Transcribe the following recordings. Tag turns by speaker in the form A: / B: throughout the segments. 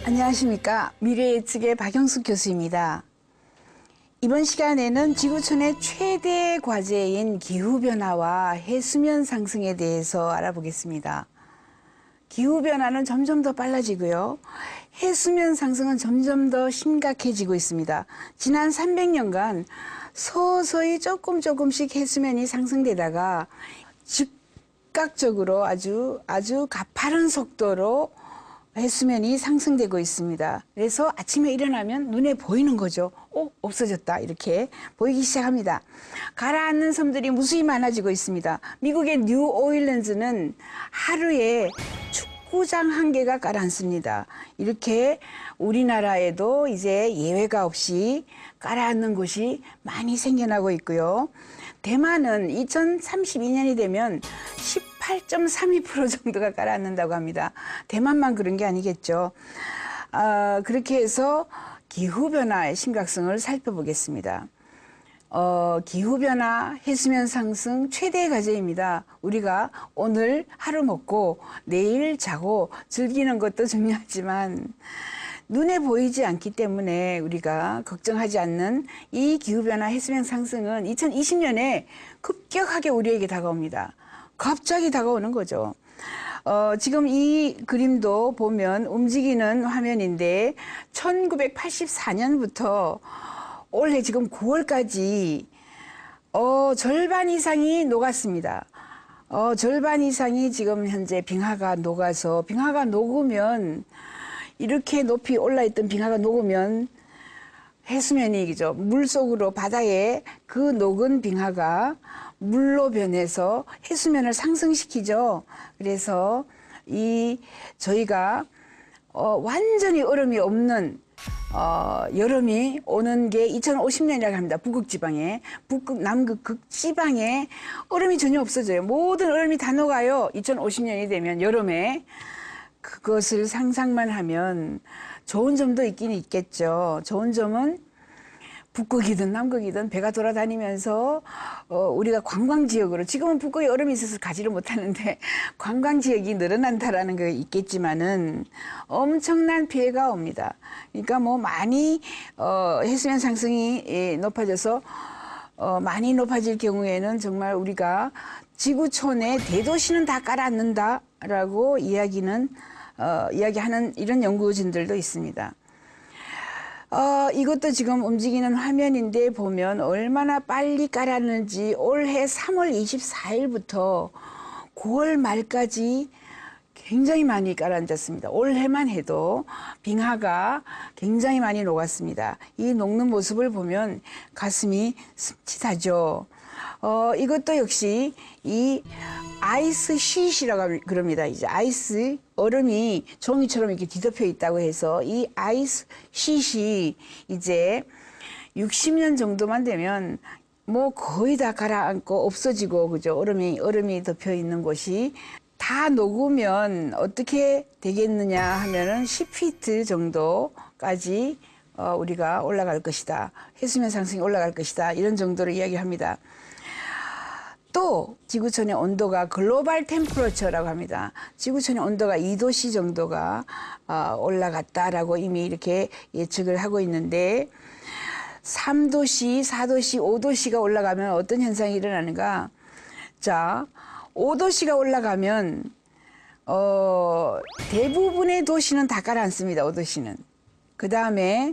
A: 안녕하십니까. 미래예측의 박영숙 교수입니다. 이번 시간에는 지구촌의 최대 과제인 기후변화와 해수면 상승에 대해서 알아보겠습니다. 기후변화는 점점 더 빨라지고요. 해수면 상승은 점점 더 심각해지고 있습니다. 지난 300년간 서서히 조금씩 해수면이 상승되다가 즉각적으로 아주 가파른 속도로 해수면이 상승되고 있습니다. 그래서 아침에 일어나면 눈에 보이는 거죠. 없어졌다 이렇게 보이기 시작합니다. 가라앉는 섬들이 무수히 많아지고 있습니다. 미국의 뉴 오일랜드는 하루에 축구장 1개가 가라앉습니다. 이렇게 우리나라에도 이제 예외가 없이 가라앉는 곳이 많이 생겨나고 있고요. 대만은 2032년이 되면 18.32% 정도가 가라앉는다고 합니다. 대만만 그런 게 아니겠죠. 그렇게 해서 기후변화의 심각성을 살펴보겠습니다. 기후변화, 해수면 상승 최대의 과제입니다. 우리가 오늘 하루 먹고 내일 자고 즐기는 것도 중요하지만 눈에 보이지 않기 때문에 우리가 걱정하지 않는 이 기후변화, 해수면 상승은 2020년에 급격하게 우리에게 다가옵니다. 갑자기 다가오는 거죠. 지금 이 그림도 보면 움직이는 화면인데 1984년부터 올해 지금 9월까지 절반 이상이 녹았습니다. 절반 이상이 지금 현재 빙하가 녹아서 빙하가 녹으면 이렇게 높이 올라있던 빙하가 녹으면 해수면이죠. 물속으로 바다에 그 녹은 빙하가 물로 변해서 해수면을 상승시키죠. 그래서 저희가 완전히 얼음이 없는 여름이 오는 게 2050년이라고 합니다. 북극지방에 남극 극지방에 얼음이 전혀 없어져요. 모든 얼음이 다 녹아요. 2050년이 되면 여름에. 그것을 상상만 하면 좋은 점도 있긴 있겠죠. 좋은 점은 북극이든 남극이든 배가 돌아다니면서 우리가 관광지역으로, 지금은 북극에 얼음이 있어서 가지를 못하는데 관광지역이 늘어난다라는 게 있겠지만은 엄청난 피해가 옵니다. 그러니까 뭐 많이 해수면 상승이 높아져서 많이 높아질 경우에는 정말 우리가 지구촌의 대도시는 다 가라앉는다라고 이야기하는 이런 연구진들도 있습니다. 이것도 지금 움직이는 화면인데 보면 얼마나 빨리 가라앉는지 올해 3월 24일부터 9월 말까지 굉장히 많이 가라앉았습니다. 올해만 해도 빙하가 굉장히 많이 녹았습니다. 이 녹는 모습을 보면 가슴이 슴칫하죠. 이것도 역시 이 아이스 쉿이라고 그럽니다. 이제 아이스 얼음이 종이처럼 이렇게 뒤덮여 있다고 해서 이 아이스 쉿이 이제 60년 정도만 되면 뭐 거의 다 가라앉고 없어지고, 그죠? 얼음이 덮여 있는 곳이 다 녹으면 어떻게 되겠느냐 하면은 10피트 정도까지 우리가 올라갈 것이다. 해수면 상승이 올라갈 것이다. 이런 정도로 이야기합니다. 또 지구촌의 온도가 글로벌 템퍼러처라고 합니다. 지구촌의 온도가 2도씨 정도가 올라갔다라고 이미 이렇게 예측을 하고 있는데 3도씨, 4도씨, 5도씨가 올라가면 어떤 현상이 일어나는가? 자, 5도씨가 올라가면 대부분의 도시는 다 가라앉습니다. 5도씨는. 그 다음에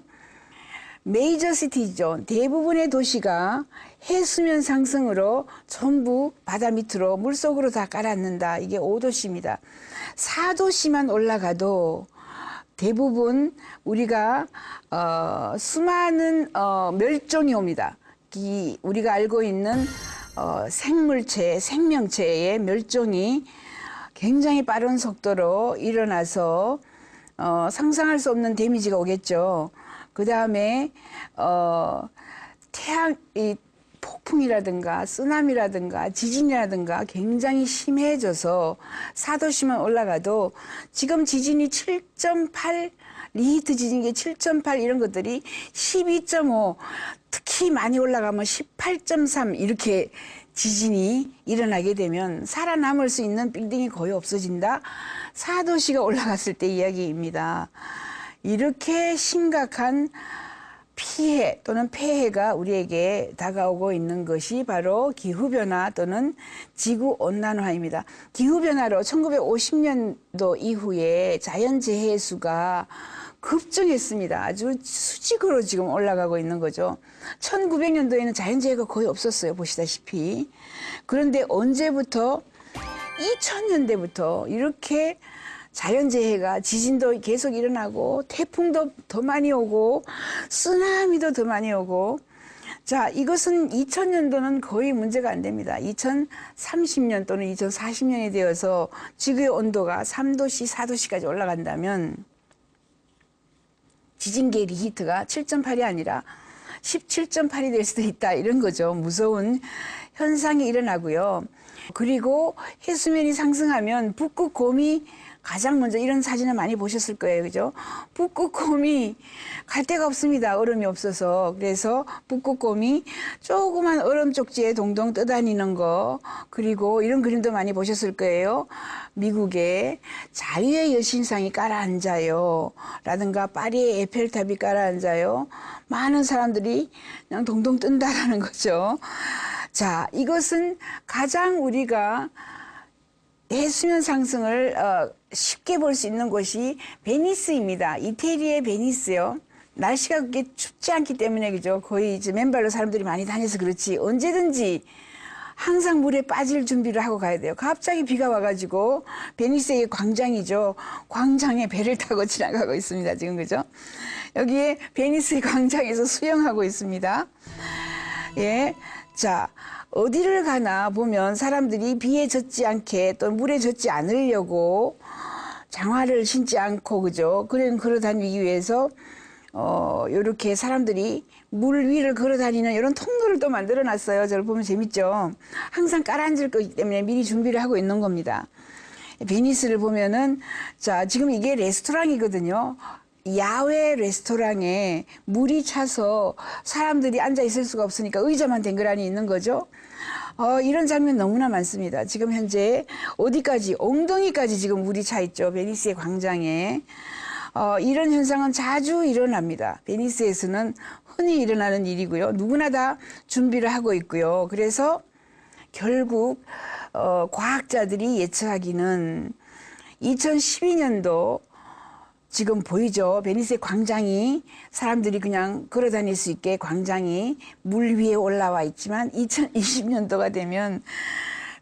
A: 메이저 시티죠. 대부분의 도시가 해수면 상승으로 전부 바다 밑으로 물속으로 다 가라앉는다. 이게 5도씨입니다. 4도씨만 올라가도 대부분 우리가 수많은 멸종이 옵니다. 우리가 알고 있는 생물체, 생명체의 멸종이 굉장히 빠른 속도로 일어나서 상상할 수 없는 데미지가 오겠죠. 그 다음에 폭풍이라든가 쓰나미라든가 지진이라든가 굉장히 심해져서 4도씨만 올라가도 지금 지진이 7.8 리히트 지진계 7.8 이런 것들이 12.5 특히 많이 올라가면 18.3 이렇게 지진이 일어나게 되면 살아남을 수 있는 빌딩이 거의 없어진다. 4도씨가 올라갔을 때 이야기입니다. 이렇게 심각한 피해 또는 폐해가 우리에게 다가오고 있는 것이 바로 기후변화 또는 지구온난화입니다. 기후변화로 1950년도 이후에 자연재해 수가 급증했습니다. 아주 수직으로 지금 올라가고 있는 거죠. 1900년도에는 자연재해가 거의 없었어요. 보시다시피. 그런데 언제부터 2000년대부터 이렇게 자연재해가 지진도 계속 일어나고 태풍도 더 많이 오고 쓰나미도 더 많이 오고 자 이것은 2000년도는 거의 문제가 안 됩니다. 2030년 또는 2040년이 되어서 지구의 온도가 3도씨 4도씨까지 올라간다면 지진계 리히트가 7.8이 아니라 17.8이 될 수도 있다 이런 거죠. 무서운 현상이 일어나고요. 그리고 해수면이 상승하면 북극곰이 가장 먼저 이런 사진을 많이 보셨을 거예요. 그죠? 북극곰이 갈 데가 없습니다. 얼음이 없어서. 그래서 북극곰이 조그만 얼음 쪽지에 동동 떠다니는 거 그리고 이런 그림도 많이 보셨을 거예요. 미국에 자유의 여신상이 깔아앉아요. 라든가 파리의 에펠탑이 깔아앉아요. 많은 사람들이 그냥 동동 뜬다라는 거죠. 자, 이것은 가장 우리가 해수면 상승을 쉽게 볼 수 있는 곳이 베니스입니다. 이태리의 베니스요. 날씨가 그렇게 춥지 않기 때문에 그죠. 거의 이제 맨발로 사람들이 많이 다녀서 그렇지 언제든지 항상 물에 빠질 준비를 하고 가야 돼요. 갑자기 비가 와가지고 베니스의 광장이죠. 광장에 배를 타고 지나가고 있습니다. 지금 그죠. 여기에 베니스의 광장에서 수영하고 있습니다. 예, 자. 어디를 가나 보면 사람들이 비에 젖지 않게 또 물에 젖지 않으려고 장화를 신지 않고 그죠. 그러 다니기 위해서 요렇게 사람들이 물 위를 걸어 다니는 이런 통로를 또 만들어 놨어요. 저를 보면 재밌죠. 항상 깔아앉을 거기 때문에 미리 준비를 하고 있는 겁니다. 베니스를 보면은 자 지금 이게 레스토랑이거든요. 야외 레스토랑에 물이 차서 사람들이 앉아 있을 수가 없으니까 의자만 댕그라니 있는 거죠. 이런 장면 너무나 많습니다. 지금 현재 어디까지 엉덩이까지 지금 물이 차 있죠. 베니스의 광장에. 이런 현상은 자주 일어납니다. 베니스에서는 흔히 일어나는 일이고요. 누구나 다 준비를 하고 있고요. 그래서 결국 과학자들이 예측하기는 2012년도 지금 보이죠? 베니스의 광장이 사람들이 그냥 걸어 다닐 수 있게 광장이 물 위에 올라와 있지만 2020년도가 되면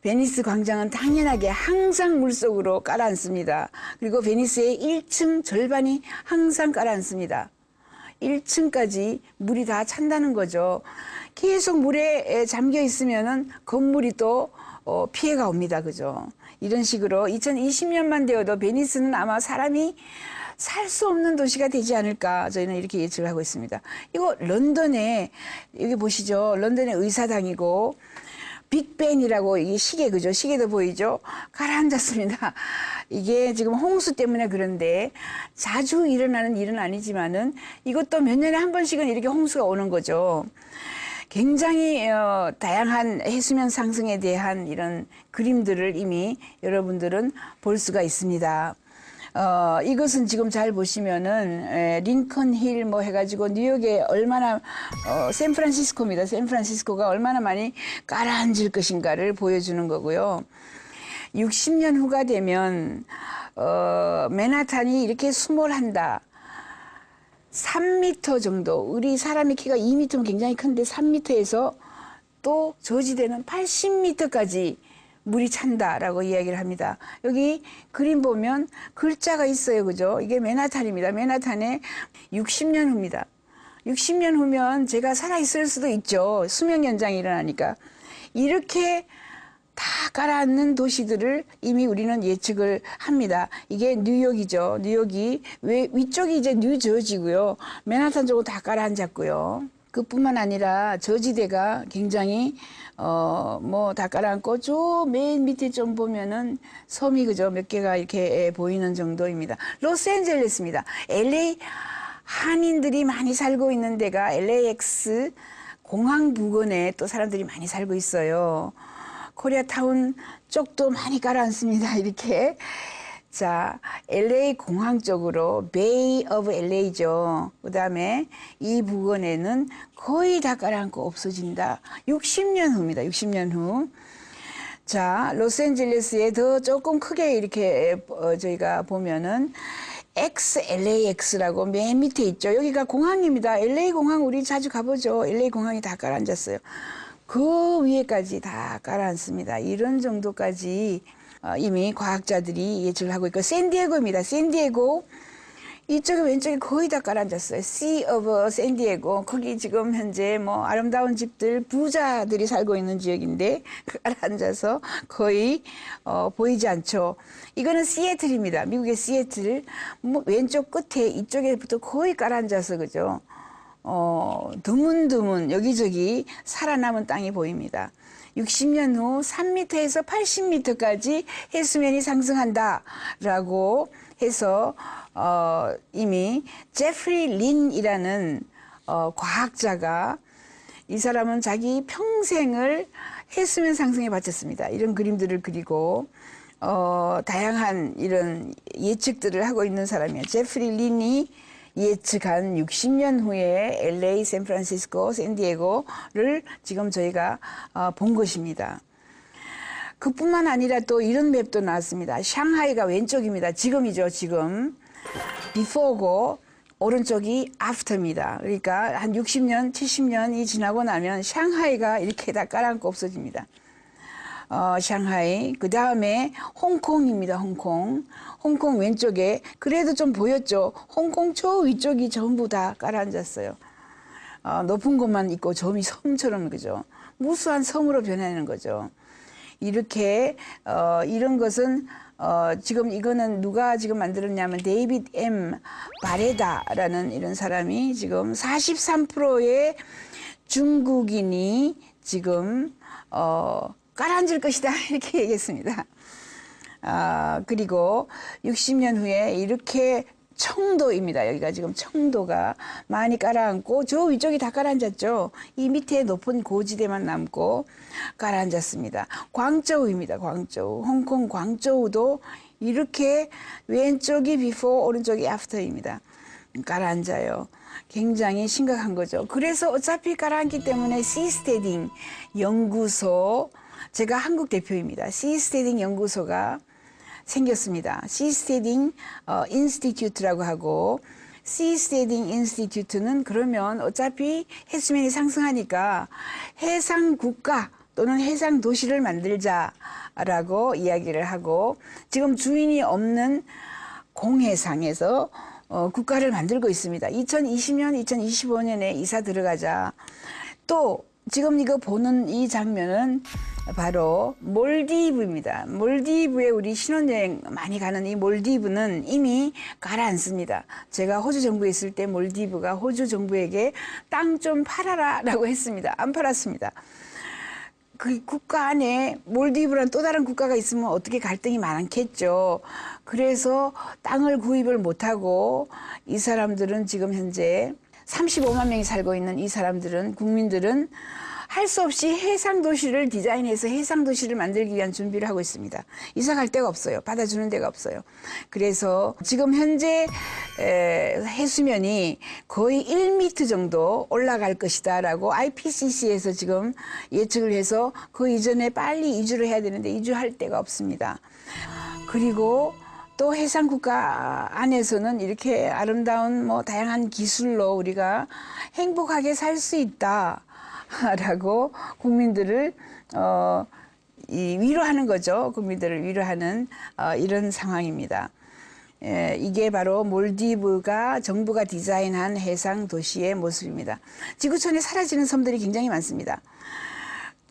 A: 베니스 광장은 당연하게 항상 물속으로 깔아앉습니다. 그리고 베니스의 1층 절반이 항상 깔아앉습니다. 1층까지 물이 다 찬다는 거죠. 계속 물에 잠겨 있으면은 건물이 또 피해가 옵니다. 그죠? 이런 식으로 2020년만 되어도 베니스는 아마 사람이 살 수 없는 도시가 되지 않을까 저희는 이렇게 예측을 하고 있습니다. 이거 런던에 여기 보시죠. 런던의 의사당이고 빅벤이라고 이게 시계 그죠? 시계도 보이죠? 가라앉았습니다. 이게 지금 홍수 때문에 그런데 자주 일어나는 일은 아니지만은 이것도 몇 년에 한 번씩은 이렇게 홍수가 오는 거죠. 굉장히 다양한 해수면 상승에 대한 이런 그림들을 이미 여러분들은 볼 수가 있습니다. 이것은 지금 잘 보시면은 링컨 힐 뭐 해가지고 뉴욕에 얼마나 샌프란시스코입니다. 샌프란시스코가 얼마나 많이 가라앉을 것인가를 보여주는 거고요. 60년 후가 되면 맨하탄이 이렇게 수몰한다. 3m 정도 우리 사람의 키가 2m면 굉장히 큰데 3m에서 또 저지대는 80m까지 물이 찬다라고 이야기를 합니다. 여기 그림 보면 글자가 있어요. 그죠? 이게 맨하탄입니다. 맨하탄에 60년 후입니다. 60년 후면 제가 살아있을 수도 있죠. 수명 연장이 일어나니까. 이렇게 다 가라앉는 도시들을 이미 우리는 예측을 합니다. 이게 뉴욕이죠. 뉴욕이 위쪽이 이제 뉴저지고요. 맨하탄 쪽은 다 가라앉았고요. 그뿐만 아니라 저지대가 굉장히 뭐 다 가라앉고 저 맨 밑에 좀 보면은 섬이 그죠 몇 개가 이렇게 보이는 정도입니다. 로스앤젤레스입니다. LA 한인들이 많이 살고 있는 데가 LAX 공항 부근에 또 사람들이 많이 살고 있어요. 코리아타운 쪽도 많이 가라앉습니다. 이렇게 자, LA 공항 쪽으로 Bay of LA죠. 그다음에 이 부근에는 거의 다 가라앉고 없어진다. 60년 후입니다. 60년 후. 자, 로스앤젤레스에 더 조금 크게 이렇게 저희가 보면은 XLAX라고 맨 밑에 있죠. 여기가 공항입니다. LA 공항 우리 자주 가보죠. LA 공항이 다 가라앉았어요. 그 위에까지 다 가라앉습니다. 이런 정도까지 이미 과학자들이 예측을 하고 있고, 샌디에고입니다. 샌디에고 이쪽에 왼쪽에 거의 다 가라앉았어요. Sea of 샌디에고. 거기 지금 현재 뭐 아름다운 집들, 부자들이 살고 있는 지역인데 가라앉아서 거의 보이지 않죠. 이거는 시애틀입니다. 미국의 시애틀. 뭐 왼쪽 끝에 이쪽에부터 거의 가라앉아서 그죠. 드문드문 여기저기 살아남은 땅이 보입니다. 60년 후 3m에서 80m까지 해수면이 상승한다라고 해서 이미 제프리 린이라는 과학자가, 이 사람은 자기 평생을 해수면 상승에 바쳤습니다. 이런 그림들을 그리고 다양한 이런 예측들을 하고 있는 사람이에요. 제프리 린이 예측한 60년 후에 LA, 샌프란시스코, 샌디에고를 지금 저희가 본 것입니다. 그뿐만 아니라 또 이런 맵도 나왔습니다. 샹하이가 왼쪽입니다. 지금이죠, 지금. before고 오른쪽이 after입니다. 그러니까 한 60년, 70년이 지나고 나면 샹하이가 이렇게 다 가라앉고 없어집니다. 샹하이. 그 다음에 홍콩입니다. 홍콩. 홍콩 왼쪽에 그래도 좀 보였죠. 홍콩 저 위쪽이 전부 다 가라앉았어요. 높은 곳만 있고 점이 섬처럼 그죠. 무수한 섬으로 변하는 거죠. 이렇게 이런 것은 지금 이거는 누가 지금 만들었냐면 데이빗 M. 바레다라는 이런 사람이 지금 43%의 중국인이 지금 가라앉을 것이다 이렇게 얘기했습니다. 그리고 60년 후에 이렇게 청도입니다. 여기가 지금 청도가 많이 가라앉고 저 위쪽이 다 가라앉았죠. 이 밑에 높은 고지대만 남고 가라앉았습니다. 광저우입니다. 광저우. 홍콩 광저우도 이렇게 왼쪽이 before, 오른쪽이 after입니다. 가라앉아요. 굉장히 심각한 거죠. 그래서 어차피 가라앉기 때문에 시스테딩 연구소, 제가 한국 대표입니다. 시스테딩 연구소가 생겼습니다. 시스테딩 인스티튜트라고 하고, 시스테딩 인스티튜트는 그러면 어차피 해수면이 상승하니까 해상 국가 또는 해상 도시를 만들자라고 이야기를 하고, 지금 주인이 없는 공해상에서 국가를 만들고 있습니다. 2020년, 2025년에 이사 들어가자. 또 지금 이거 보는 이 장면은 바로 몰디브입니다. 몰디브에 우리 신혼여행 많이 가는 이 몰디브는 이미 가라앉습니다. 제가 호주 정부에 있을 때 몰디브가 호주 정부에게 땅 좀 팔아라 라고 했습니다. 안 팔았습니다. 그 국가 안에 몰디브란 또 다른 국가가 있으면 어떻게 갈등이 많겠죠. 그래서 땅을 구입을 못하고 이 사람들은 지금 현재 35만 명이 살고 있는 이 사람들은, 국민들은 할 수 없이 해상도시를 디자인해서 해상도시를 만들기 위한 준비를 하고 있습니다. 이사 갈 데가 없어요. 받아주는 데가 없어요. 그래서 지금 현재 해수면이 거의 1m 정도 올라갈 것이다 라고 IPCC에서 지금 예측을 해서 그 이전에 빨리 이주를 해야 되는데 이주할 데가 없습니다. 그리고 또 해상국가 안에서는 이렇게 아름다운 뭐 다양한 기술로 우리가 행복하게 살 수 있다 라고 국민들을 위로하는 거죠. 국민들을 위로하는 이런 상황입니다. 이게 바로 몰디브가 정부가 디자인한 해상 도시의 모습입니다. 지구촌에 사라지는 섬들이 굉장히 많습니다.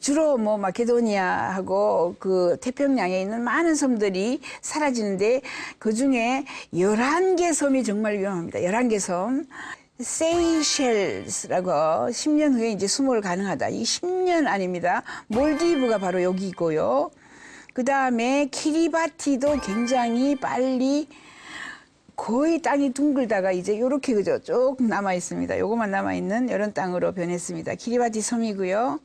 A: 주로 뭐 마케도니아하고 그 태평양에 있는 많은 섬들이 사라지는데 그 중에 11개 섬이 정말 위험합니다. 11개 섬. 세이셸스라고 10년 후에 이제 수몰 가능하다. 이 10년 아닙니다. 몰디브가 바로 여기 있고요. 그 다음에 키리바티도 굉장히 빨리 거의 땅이 둥글다가 이제 요렇게 그죠? 쭉 남아 있습니다. 요것만 남아 있는 이런 땅으로 변했습니다. 키리바티 섬이고요.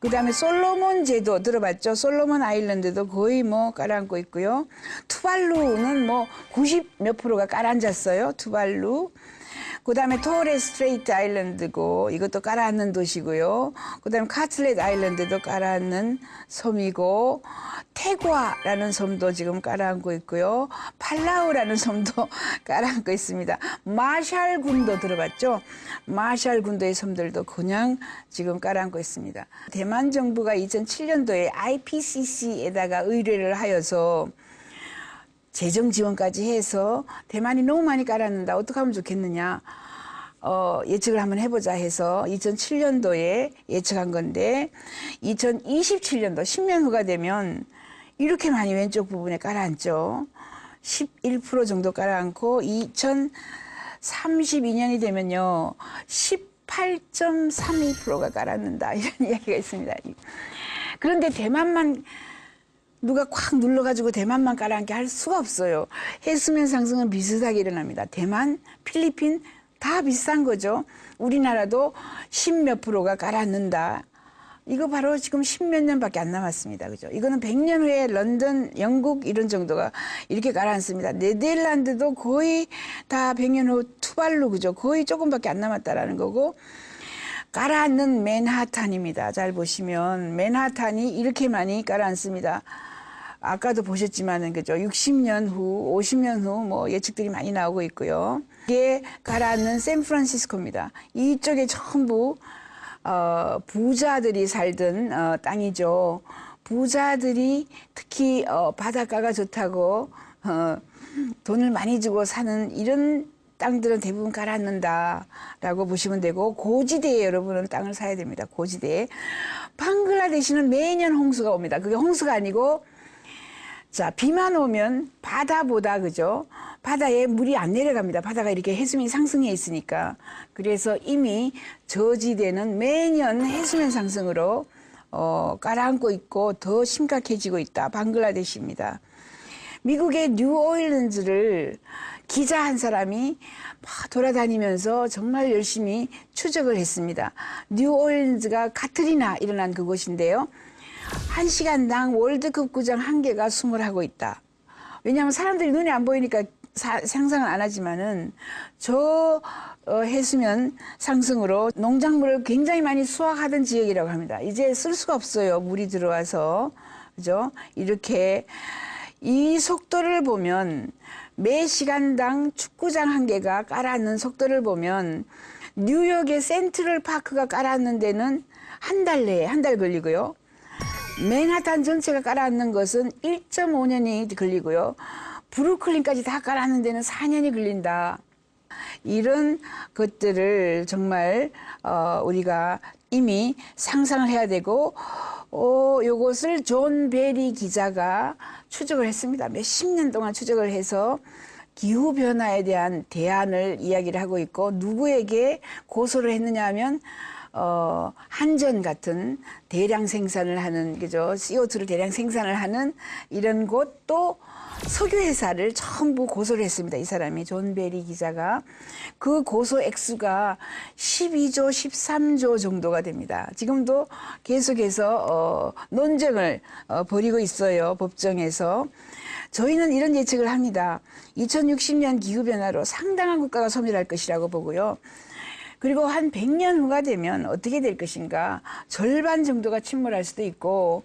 A: 그다음에 솔로몬 제도 들어봤죠? 솔로몬 아일랜드도 거의 뭐 깔아앉고 있고요. 투발루는 뭐 90 몇 프로가 깔아앉았어요. 투발루. 그다음에 토레스 스트레이트 아일랜드고 이것도 깔아앉는 도시고요. 그다음에 카틀렛 아일랜드도 깔아앉는 섬이고 태과라는 섬도 지금 깔아앉고 있고요. 팔라우라는 섬도 깔아앉고 있습니다. 마샬 군도 들어봤죠? 마샬 군도의 섬들도 그냥 지금 깔아앉고 있습니다. 대만 정부가 2007년도에 IPCC에다가 의뢰를 하여서 재정 지원까지 해서 대만이 너무 많이 깔았는다. 어떻게 하면 좋겠느냐. 예측을 한번 해보자 해서 2007년도에 예측한 건데 2027년도 10년 후가 되면 이렇게 많이 왼쪽 부분에 깔아앉죠. 11% 정도 깔아앉고 2032년이 되면요. 18.32%가 깔아앉는다. 이런 이야기가 있습니다. 그런데 대만만 누가 콱 눌러가지고 대만만 깔아앉게 할 수가 없어요. 해수면 상승은 비슷하게 일어납니다. 대만, 필리핀 다 비슷한 거죠. 우리나라도 10몇 프로가 깔아앉는다. 이거 바로 지금 10몇 년밖에 안 남았습니다. 그죠? 이거는 100년 후에 런던, 영국 이런 정도가 이렇게 깔아앉습니다. 네덜란드도 거의 다 100년 후 투발루 그죠? 거의 조금밖에 안 남았다라는 거고 깔아앉는 맨하탄입니다. 잘 보시면 맨하탄이 이렇게 많이 깔아앉습니다. 아까도 보셨지만은 그죠? 60년 후, 50년 후 뭐 예측들이 많이 나오고 있고요. 이게 가라앉는 샌프란시스코입니다. 이쪽에 전부 부자들이 살던 땅이죠. 부자들이 특히 바닷가가 좋다고 돈을 많이 주고 사는 이런 땅들은 대부분 가라앉는다라고 보시면 되고 고지대에 여러분은 땅을 사야 됩니다. 고지대에. 방글라데시는 매년 홍수가 옵니다. 그게 홍수가 아니고 자, 비만 오면 바다보다 그죠? 바다에 물이 안 내려갑니다. 바다가 이렇게 해수면이 상승해 있으니까. 그래서 이미 저지대는 매년 해수면 상승으로 가라앉고 있고 더 심각해지고 있다. 방글라데시입니다. 미국의 뉴오일랜즈를 기자 한 사람이 막 돌아다니면서 정말 열심히 추적을 했습니다. 뉴오일랜즈가 카트리나 일어난 그곳인데요. 1시간당 월드컵 구장 1개가 숨을 하고 있다. 왜냐하면 사람들이 눈에 안 보이니까 상상은 안 하지만은 저 해수면 상승으로 농작물을 굉장히 많이 수확하던 지역이라고 합니다. 이제 쓸 수가 없어요. 물이 들어와서. 그죠? 이렇게 이 속도를 보면 매 시간당 축구장 1개가 깔아앉는 속도를 보면 뉴욕의 센트럴 파크가 깔아앉는 데는 한 달 내에 한 달 걸리고요. 맨하탄 전체가 깔아앉는 것은 1.5년이 걸리고요. 브루클린까지 다 깔아앉는 데는 4년이 걸린다. 이런 것들을 정말 우리가 이미 상상을 해야 되고 요것을 존 베리 기자가 추적을 했습니다. 몇십 년 동안 추적을 해서 기후변화에 대한 대안을 이야기를 하고 있고 누구에게 고소를 했느냐 하면 한전 같은 대량 생산을 하는 그죠? CO2를 대량 생산을 하는 이런 곳도 석유회사를 전부 고소를 했습니다. 이 사람이 존 베리 기자가. 그 고소 액수가 12조, 13조 정도가 됩니다. 지금도 계속해서 논쟁을 벌이고 있어요. 법정에서. 저희는 이런 예측을 합니다. 2060년 기후변화로 상당한 국가가 소멸할 것이라고 보고요. 그리고 한 100년 후가 되면 어떻게 될 것인가. 절반 정도가 침몰할 수도 있고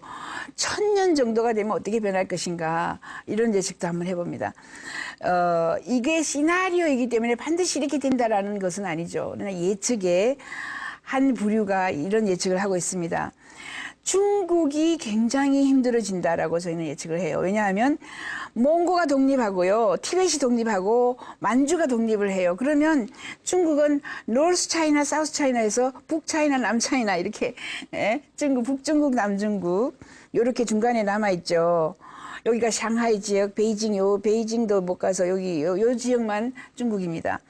A: 1000년 정도가 되면 어떻게 변할 것인가. 이런 예측도 한번 해봅니다. 이게 시나리오이기 때문에 반드시 이렇게 된다라는 것은 아니죠. 그러나 예측에 한 부류가 이런 예측을 하고 있습니다. 중국이 굉장히 힘들어진다라고 저희는 예측을 해요. 왜냐하면 몽고가 독립하고요. 티벳이 독립하고 만주가 독립을 해요. 그러면 중국은 노스 차이나, 사우스 차이나에서 북 차이나, 남 차이나 이렇게 중국, 북중국, 남중국 이렇게 중간에 남아있죠. 여기가 샹하이 지역, 베이징도 못 가서 여기 요 지역만 중국입니다.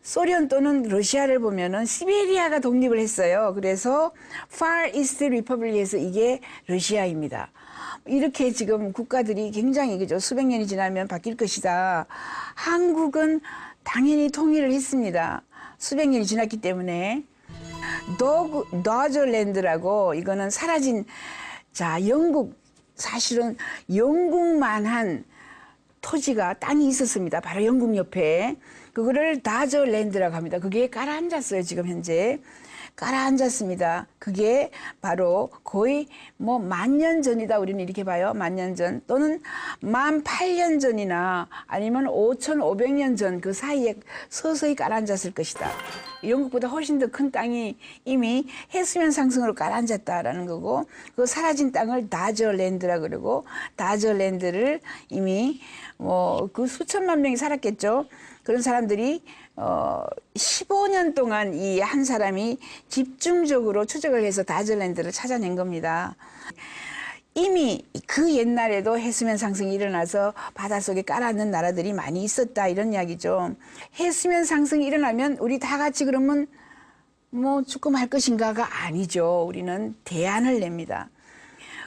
A: 소련 또는 러시아를 보면은 시베리아가 독립을 했어요. 그래서 Far East Republic에서 이게 러시아입니다. 이렇게 지금 국가들이 굉장히 그죠? 수백 년이 지나면 바뀔 것이다. 한국은 당연히 통일을 했습니다. 수백 년이 지났기 때문에. 더저랜드라고, 이거는 사라진, 자, 영국, 사실은 영국만한 토지가, 땅이 있었습니다. 바로 영국 옆에. 그거를 다저랜드라고 합니다. 그게 가라앉았어요, 지금 현재. 가라앉았습니다. 그게 바로 거의 뭐 10,000년 전이다, 우리는 이렇게 봐요. 10,000년 전, 또는 18,000년 전이나 아니면 5,500년 전 그 사이에 서서히 가라앉았을 것이다. 영국보다 훨씬 더 큰 땅이 이미 해수면 상승으로 가라앉았다라는 거고, 그 사라진 땅을 다저랜드라 그러고, 다저랜드를 이미 그 수천만 명이 살았겠죠. 그런 사람들이 15년 동안 이 한 사람이 집중적으로 추적을 해서 다저랜드를 찾아낸 겁니다. 이미 그 옛날에도 해수면 상승이 일어나서 바닷속에 깔아앉는 나라들이 많이 있었다, 이런 이야기죠. 해수면 상승이 일어나면 우리 다 같이 그러면 뭐 죽고 말 것인가가 아니죠. 우리는 대안을 냅니다.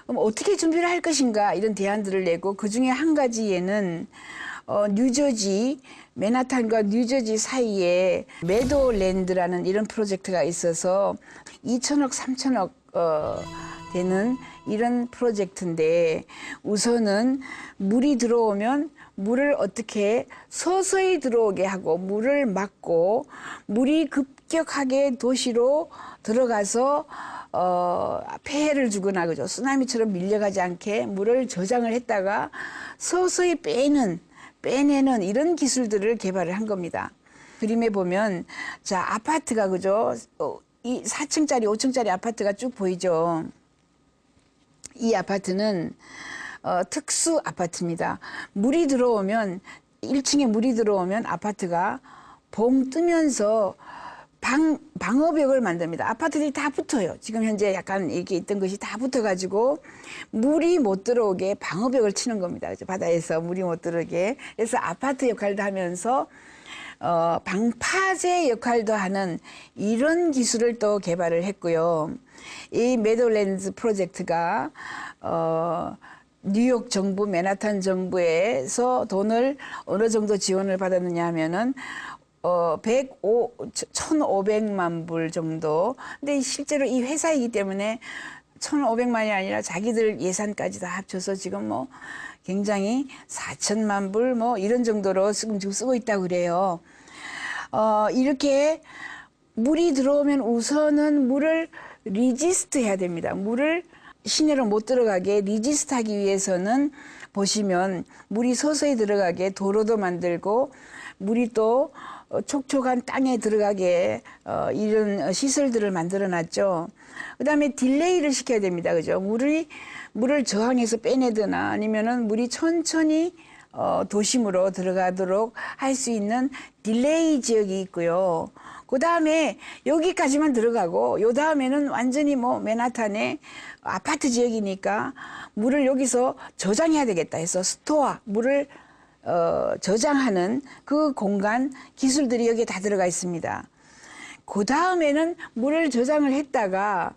A: 그럼 어떻게 준비를 할 것인가, 이런 대안들을 내고, 그 중에 한 가지에는 뉴저지, 맨하탄과 뉴저지 사이에 매도랜드라는 이런 프로젝트가 있어서 2천억, 3천억 되는 이런 프로젝트인데, 우선은 물이 들어오면 물을 어떻게 서서히 들어오게 하고, 물을 막고, 물이 급격하게 도시로 들어가서 폐해를 주거나, 그죠, 쓰나미처럼 밀려가지 않게 물을 저장을 했다가 서서히 빼내는 이런 기술들을 개발을 한 겁니다. 그림에 보면, 자, 아파트가, 그죠, 이 4층짜리, 5층짜리 아파트가 쭉 보이죠. 이 아파트는 특수 아파트입니다. 물이 들어오면, 1층에 물이 들어오면 아파트가 봉 뜨면서 방어벽을 만듭니다. 아파트들이 다 붙어요. 지금 현재 약간 이렇게 있던 것이 다 붙어가지고 물이 못 들어오게 방어벽을 치는 겁니다. 그래서 바다에서 물이 못 들어오게. 그래서 아파트 역할도 하면서 방파제 역할도 하는 이런 기술을 또 개발을 했고요. 이 매도랜드 프로젝트가 뉴욕 정부, 맨하탄 정부에서 돈을 어느 정도 지원을 받았느냐 하면은 1,500만 불 정도. 근데 실제로 이 회사이기 때문에 1,500만이 아니라 자기들 예산까지 다 합쳐서 지금 뭐 굉장히 4천만 불 뭐 이런 정도로 지금 쓰고 있다고 그래요. 이렇게 물이 들어오면 우선은 물을 리지스트 해야 됩니다. 물을 시내로 못 들어가게 리지스트 하기 위해서는, 보시면 물이 서서히 들어가게 도로도 만들고, 물이 또 촉촉한 땅에 들어가게 이런 시설들을 만들어 놨죠. 그 다음에 딜레이를 시켜야 됩니다. 그죠? 물을 저항해서 빼내거나 아니면은 물이 천천히 도심으로 들어가도록 할 수 있는 딜레이 지역이 있고요. 그 다음에 여기까지만 들어가고, 요 다음에는 완전히 뭐 맨하탄의 아파트 지역이니까 물을 여기서 저장해야 되겠다 해서 스토어, 물을 저장하는 그 공간 기술들이 여기에 다 들어가 있습니다. 그 다음에는 물을 저장을 했다가,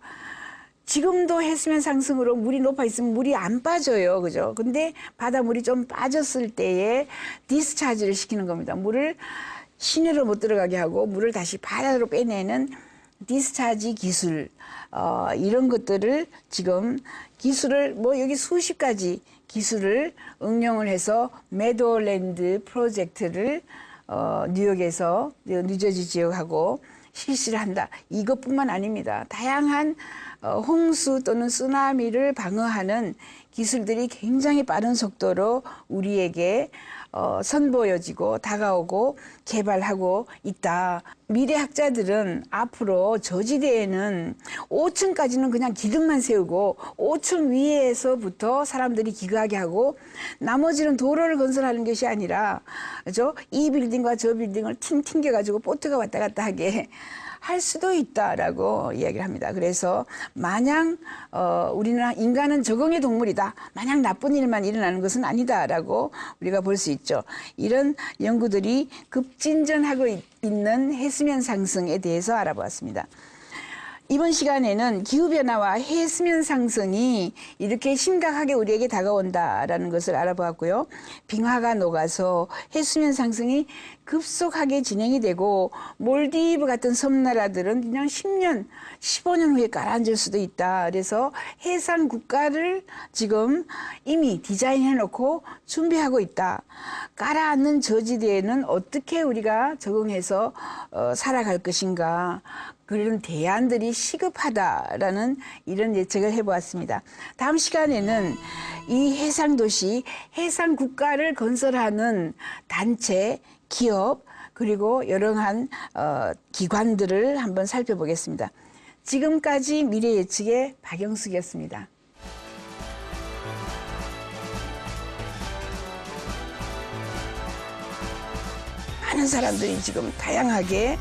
A: 지금도 해수면 상승으로 물이 높아 있으면 물이 안 빠져요. 그죠? 근데 바닷물이 좀 빠졌을 때에 디스차지를 시키는 겁니다. 물을 시내로 못 들어가게 하고 물을 다시 바다로 빼내는 디스차지 기술, 이런 것들을 지금 기술을 뭐 여기 수십 가지 기술을 응용을 해서 매도랜드 프로젝트를 뉴욕에서 뉴저지 지역하고 실시를 한다. 이것뿐만 아닙니다. 다양한 홍수 또는 쓰나미를 방어하는 기술들이 굉장히 빠른 속도로 우리에게 선보여지고 다가오고 개발하고 있다. 미래 학자들은 앞으로 저지대에는 5층까지는 그냥 기둥만 세우고 5층 위에서부터 사람들이 기거하게 하고, 나머지는 도로를 건설하는 것이 아니라, 그죠? 이 빌딩과 저 빌딩을 튕겨가지고 보트가 왔다 갔다 하게 할 수도 있다라고 이야기를 합니다. 그래서 마냥 우리는 인간은 적응의 동물이다, 마냥 나쁜 일만 일어나는 것은 아니다라고 우리가 볼 수 있죠. 이런 연구들이 급진전하고 있는 해수면 상승에 대해서 알아보았습니다. 이번 시간에는 기후변화와 해수면 상승이 이렇게 심각하게 우리에게 다가온다라는 것을 알아보았고요. 빙하가 녹아서 해수면 상승이 급속하게 진행이 되고 몰디브 같은 섬나라들은 그냥 10년, 15년 후에 가라앉을 수도 있다. 그래서 해상 국가를 지금 이미 디자인해 놓고 준비하고 있다. 가라앉는 저지대에는 어떻게 우리가 적응해서 살아갈 것인가. 그런 대안들이 시급하다라는 이런 예측을 해보았습니다. 다음 시간에는 이 해상도시, 해상국가를 건설하는 단체, 기업, 그리고 여러한 기관들을 한번 살펴보겠습니다. 지금까지 미래예측의 박영숙이었습니다. 많은 사람들이 지금 다양하게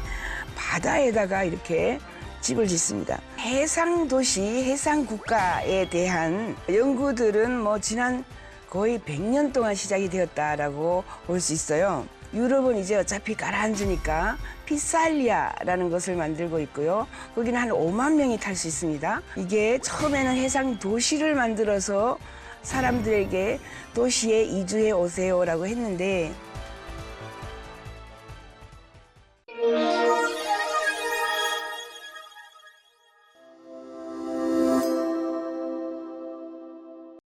A: 바다에다가 이렇게 집을 짓습니다. 해상도시, 해상국가에 대한 연구들은 지난 거의 100년 동안 시작이 되었다라고 볼 수 있어요. 유럽은 이제 어차피 가라앉으니까 피살리아라는 것을 만들고 있고요. 거기는 한 5만 명이 탈 수 있습니다. 이게 처음에는 해상 도시를 만들어서 사람들에게 도시에 이주해 오세요라고 했는데